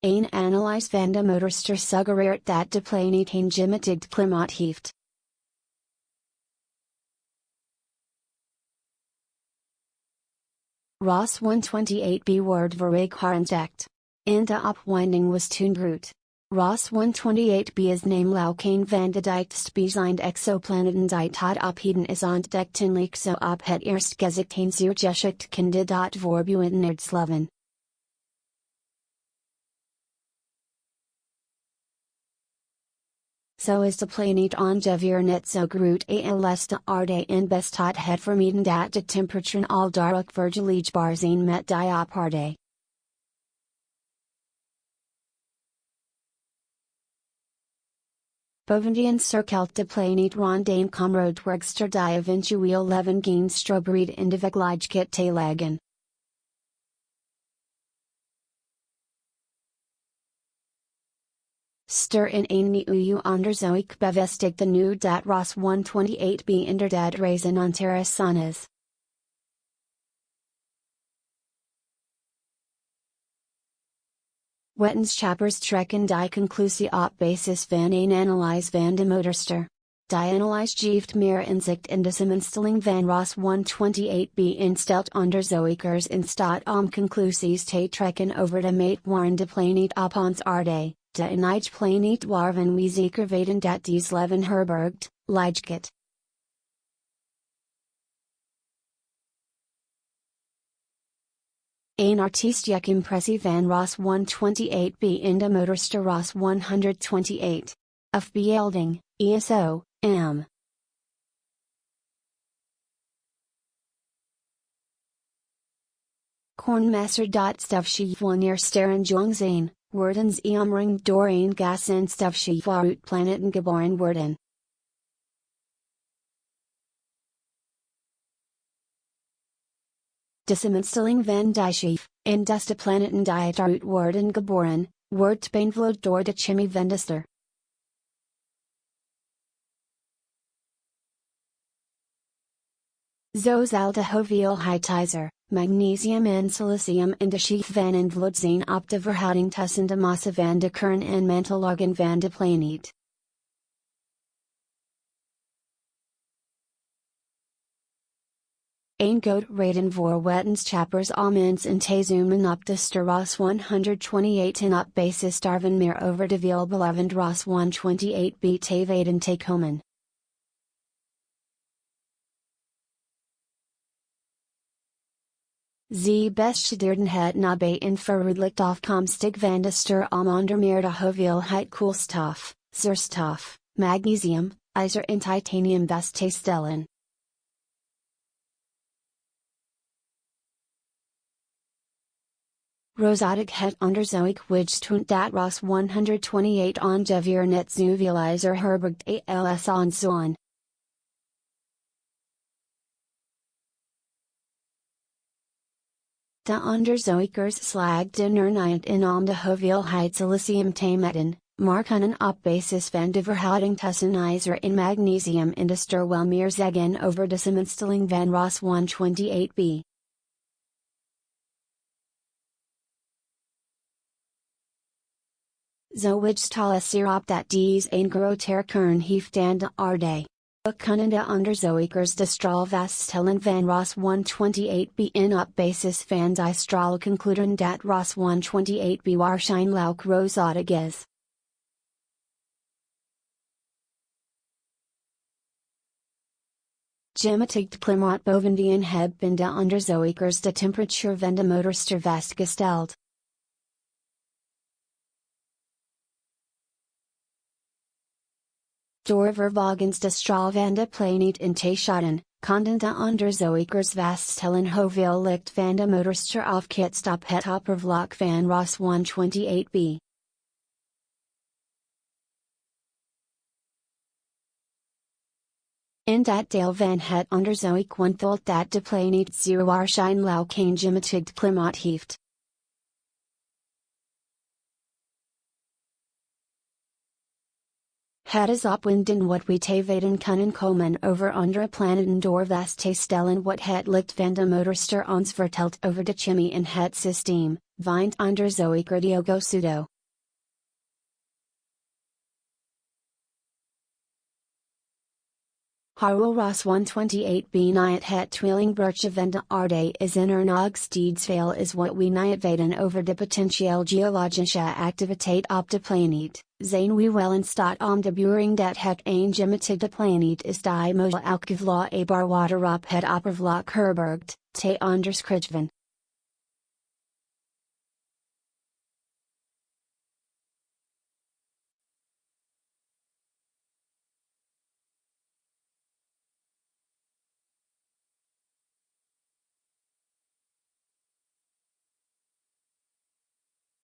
Een analyse van de moederster suggereert dat de planeet een gematigd klimaat heeft. Ros 128b wordt vorig jaar ontdekt. In de opwinding was toen groot. Ros 128b is namelijk een van de dichtstbijzijnde exoplaneten die tot op heden is ontdekt en leek zo op het eerste gezicht een zeer, geschikte kandidaat voor buitenaarsleven. Zo is de planeet ongeveer net zo groot als de aarde en bestaat het vermeden dat de temperaturen al duidelijk vergelijkbaar zijn met die op aarde. Bovendien cirkelt de planeet rond een komroodwerkster die eventueel leven geen strobreed in de veiligheid te leggen. Ster En Nieuw onderzoek bevestigt nu dat Ros 128b inderdaad reizen interessant is. Wetenschappers trekken die conclusie op basis van een analyse van de moederster. Die analyse geeft meer inzicht in de samenstelling van Ros 128b en stelt onderzoekers in staat om conclusies te trekken over de mate waarin de planeet op ons aarde, de enige planeet waarvan we zeker weten dat dies leven herbergt, leegt. Een artistiek impressie van Ros 128b in de moederster Ros 128. Afbeelding, ESO, M. Kornmasser.stofschief wanneer sterren jong zijn, worden ze omringd door een gas en stofschief waaruit planeten geboren worden. De samenstelling van die schief, en dus de planeten die daaruit worden geboren, wordt beïnvloed door de chemie van de ster. Zo zal de hoeveelheid ijzer, magnesium en silicium in de schief van invloed zijn op de verhouding tussen de massa van de kern en mantelorgan van de planeet. Een goed reden voor wetenschappers om eens in te zoomen op de ster Ros 128 en op basis daarvan meer over de veelbelovende Ros 128b te weten te komen. Ze bestuderen het nabij infraroodlicht afkomstig van de ster om onder meer de hoeveelheid koolstof, zuurstof, magnesium, ijzer en titanium vast te stellen. Rosatic het onderzoek wijst toont dat Ros 128 ongeveer net zoveel ijzer herbergt als ons zon. De onderzoekers slaagden er niet in om de hoeveelheid silicium te meten, maar kunnen op basis van de verhouding tussen ijzer en magnesium in de ster wel meer zeggen over de samenstelling van Ros 128b. Zo wijst alles erop dat dies een groter kern heeft dan de aarde. Kunnen de onderzoekers de straal vaststellen van Ros 128b en op basis van die straal concluderen dat Ros 128b waarschijnlijk rosatic is. Gematigd klimaat bovendien hebben de onderzoekers de temperatuur van de moederster vastgesteld. Door vervolgens de straal van de planeet in te schatten, konden de onderzoekers vaststellen hoeveel licht van de moederster afketst op het oppervlak van Ros 128b. In dat deel van het onderzoek ontdekt dat de planeet zeer waarschijnlijk een gematigd klimaat heeft. Het is opwinding wat we te weten kunnen komen over andere planeten door vast te stellen wat het licht van de moederster ons vertelt over de chemie in het systeem, vindt onderzoeker Diogo Sudo. Harwell Ross 128b Niet het tweelingbrugje aarde is in er nog steeds veel is wat we niet weten over de potentieel geologische activiteit op de planeet, zijn we wel in staat om de beuring dat het een gematigde planeet is die mogelijk uitgevloeid water op het oppervlak herbergt, te onderschrijven.